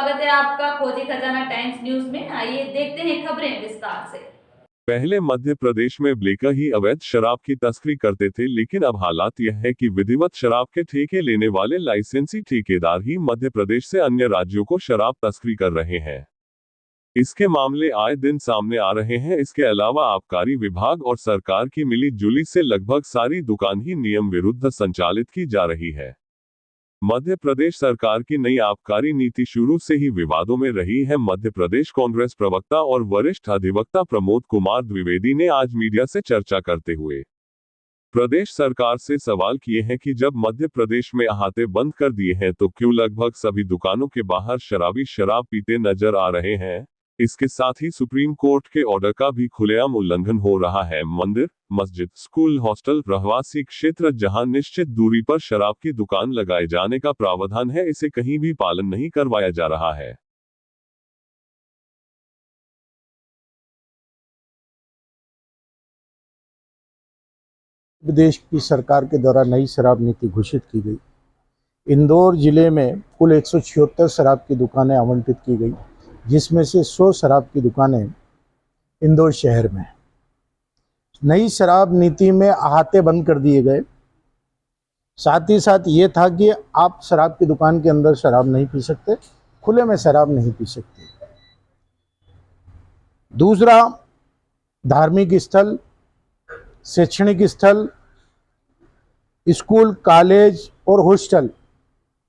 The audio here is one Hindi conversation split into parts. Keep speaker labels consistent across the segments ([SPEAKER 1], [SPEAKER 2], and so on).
[SPEAKER 1] स्वागत है आपका खोजी खजाना टाइम्स न्यूज में। आइए देखते हैं खबरें विस्तार से।
[SPEAKER 2] पहले मध्य प्रदेश में ब्लेकर ही अवैध शराब की तस्करी करते थे, लेकिन अब हालात यह है कि विधिवत शराब के ठेके लेने वाले लाइसेंसी ठेकेदार ही मध्य प्रदेश से अन्य राज्यों को शराब तस्करी कर रहे हैं। इसके मामले आए दिन सामने आ रहे हैं। इसके अलावा आबकारी विभाग और सरकार की मिली जुली से लगभग सारी दुकान ही नियम विरुद्ध संचालित की जा रही है। मध्य प्रदेश सरकार की नई आबकारी नीति शुरू से ही विवादों में रही है। मध्य प्रदेश कांग्रेस प्रवक्ता और वरिष्ठ अधिवक्ता प्रमोद कुमार द्विवेदी ने आज मीडिया से चर्चा करते हुए प्रदेश सरकार से सवाल किए हैं कि जब मध्य प्रदेश में अहाते बंद कर दिए हैं तो क्यों लगभग सभी दुकानों के बाहर शराबी शराब पीते नजर आ रहे हैं। इसके साथ ही सुप्रीम कोर्ट के ऑर्डर का भी खुलेआम उल्लंघन हो रहा है। मंदिर, मस्जिद, स्कूल, हॉस्टल, रहवासी क्षेत्र जहां निश्चित दूरी पर शराब की दुकान लगाए जाने का प्रावधान है, इसे कहीं भी पालन नहीं करवाया जा रहा है।
[SPEAKER 3] प्रदेश की सरकार के द्वारा नई शराब नीति घोषित की गई। इंदौर जिले में कुल 176 शराब की दुकानें आवंटित की गई, जिसमें से 100 शराब की दुकानें इंदौर शहर में। नई शराब नीति में अहाते बंद कर दिए गए। साथ ही साथ ये था कि आप शराब की दुकान के अंदर शराब नहीं पी सकते, खुले में शराब नहीं पी सकते। दूसरा, धार्मिक स्थल, शैक्षणिक स्थल, स्कूल, कॉलेज और हॉस्टल,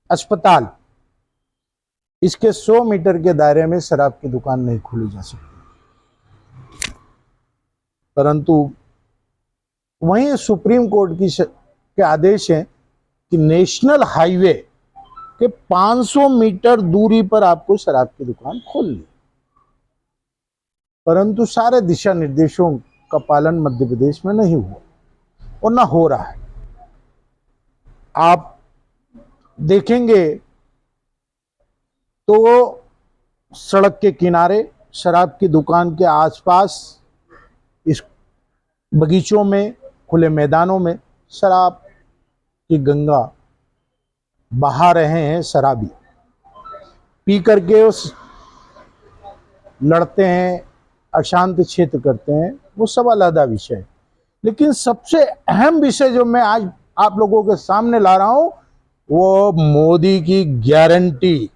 [SPEAKER 3] अस्पताल, इसके 100 मीटर के दायरे में शराब की दुकान नहीं खोली जा सकती। परंतु वहीं सुप्रीम कोर्ट के आदेश हैं कि नेशनल हाईवे के 500 मीटर दूरी पर आपको शराब की दुकान खोलनी। परंतु सारे दिशा निर्देशों का पालन मध्य प्रदेश में नहीं हुआ और ना हो रहा है। आप देखेंगे तो सड़क के किनारे, शराब की दुकान के आसपास, इस बगीचों में, खुले मैदानों में शराब की गंगा बहा रहे हैं। शराबी पी करके उस लड़ते हैं, अशांत क्षेत्र करते हैं, वो सब अलग विषय है। लेकिन सबसे अहम विषय जो मैं आज आप लोगों के सामने ला रहा हूं, वो मोदी की गारंटी।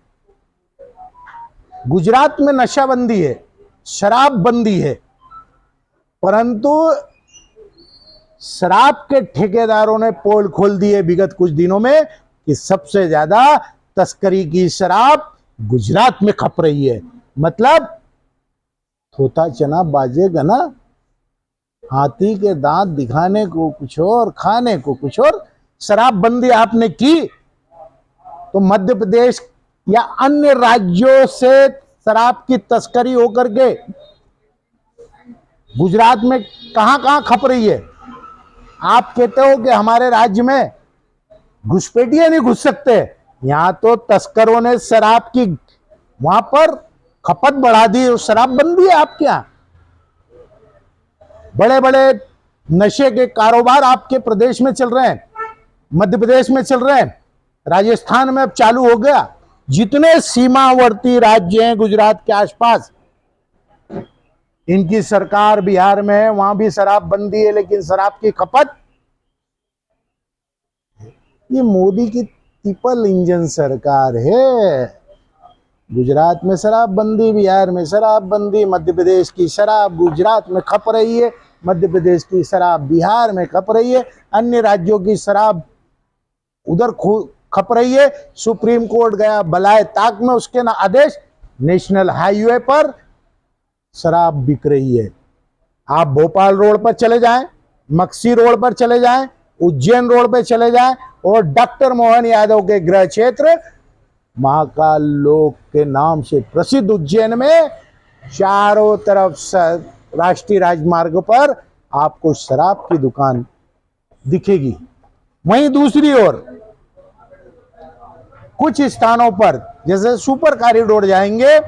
[SPEAKER 3] गुजरात में नशाबंदी है, शराब बंदी है, परंतु शराब के ठेकेदारों ने पोल खोल दिए विगत कुछ दिनों में कि सबसे ज्यादा तस्करी की शराब गुजरात में खप रही है। मतलब थोथा चना बाजेगा ना, हाथी के दांत दिखाने को कुछ और, खाने को कुछ और। शराबबंदी आपने की तो मध्य प्रदेश या अन्य राज्यों से शराब की तस्करी होकर के गुजरात में कहां कहां खप रही है। आप कहते हो कि हमारे राज्य में घुसपैठिए नहीं घुस सकते, यहां तो तस्करों ने शराब की वहां पर खपत बढ़ा दी। शराबबंदी है आपके यहां। बड़े बड़े नशे के कारोबार आपके प्रदेश में चल रहे हैं, मध्य प्रदेश में चल रहे हैं, राजस्थान में अब चालू हो गया। जितने सीमावर्ती राज्य हैं गुजरात के आसपास, इनकी सरकार बिहार में है, वहां भी शराबबंदी है, लेकिन शराब की खपत, ये मोदी की ट्रिपल इंजन सरकार है। गुजरात में शराबबंदी, बिहार में शराबबंदी, मध्य प्रदेश की शराब गुजरात में खप रही है, मध्य प्रदेश की शराब बिहार में खप रही है, अन्य राज्यों की शराब उधर खप रही है। सुप्रीम कोर्ट गया बलाए ताक में, उसके ना आदेश, नेशनल हाईवे पर शराब बिक रही है। आप भोपाल रोड पर चले जाएं, मक्सी रोड पर चले जाएं, उज्जैन रोड पर चले जाएं, और डॉक्टर मोहन यादव के गृह क्षेत्र महाकाल लोक के नाम से प्रसिद्ध उज्जैन में चारों तरफ राष्ट्रीय राजमार्ग पर आपको शराब की दुकान दिखेगी। वहीं दूसरी ओर कुछ स्थानों पर, जैसे सुपर कॉरिडोर जाएंगे,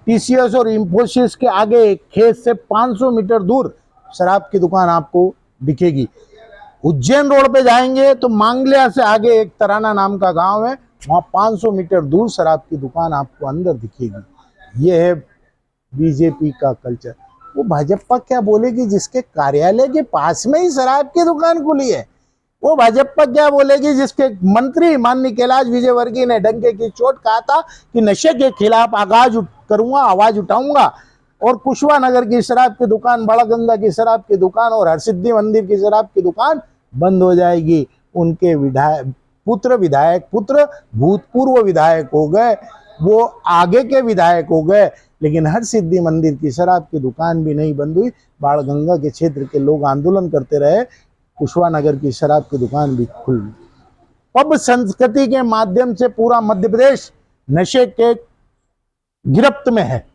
[SPEAKER 3] टीसीएस और इंफोसिस के आगे खेत से 500 मीटर दूर शराब की दुकान आपको दिखेगी। उज्जैन रोड पे जाएंगे तो मांगलिया से आगे एक तराना नाम का गांव है, वहाँ 500 मीटर दूर शराब की दुकान आपको अंदर दिखेगी। ये है बीजेपी का कल्चर। वो भाजपा क्या बोलेगी जिसके कार्यालय के पास में ही शराब की दुकान खुली है? वो भाजपा क्या बोलेगी जिसके मंत्री माननीय कैलाश विजयवर्गीय ने डंके की चोट कहा था कि नशे के खिलाफ आवाज उठाऊंगा, और कुशवा नगर की शराब की दुकान, बड़ागंगा की शराब की दुकान और हरसिद्धि मंदिर की शराब की दुकान बंद हो जाएगी। उनके पुत्र भूतपूर्व विधायक हो गए, वो आगे के विधायक हो गए, लेकिन हरसिद्धि मंदिर की शराब की दुकान भी नहीं बंद हुई। बाणगंगा के क्षेत्र के लोग आंदोलन करते रहे, कुशवा नगर की शराब की दुकान भी खुल गई। पब संस्कृति के माध्यम से पूरा मध्य प्रदेश नशे के गिरफ्त में है।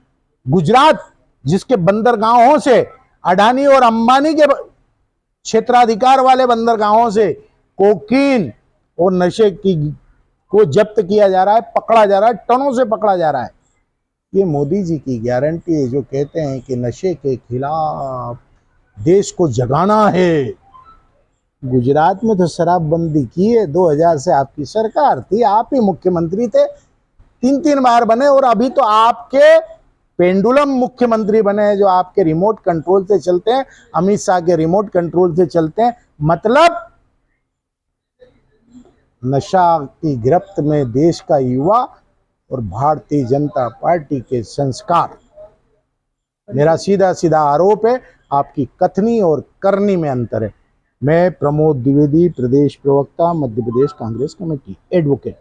[SPEAKER 3] गुजरात जिसके बंदरगाहों से, अडानी और अंबानी के क्षेत्राधिकार वाले बंदरगाहों से कोकीन और नशे को जब्त किया जा रहा है, पकड़ा जा रहा है, टनों से पकड़ा जा रहा है। ये मोदी जी की गारंटी है जो कहते हैं कि नशे के खिलाफ देश को जगाना है। गुजरात में तो शराबबंदी की है, 2000 से आपकी सरकार थी, आप ही मुख्यमंत्री थे, 3 बार बने, और अभी तो आपके पेंडुलम मुख्यमंत्री बने हैं जो आपके रिमोट कंट्रोल से चलते हैं, अमित शाह के रिमोट कंट्रोल से चलते हैं। मतलब नशा की गिरफ्त में देश का युवा और भारतीय जनता पार्टी के संस्कार। मेरा सीधा सीधा आरोप है, आपकी कथनी और करनी में अंतर है। मैं प्रमोद द्विवेदी, प्रदेश प्रवक्ता, मध्य प्रदेश कांग्रेस कमेटी, एडवोकेट।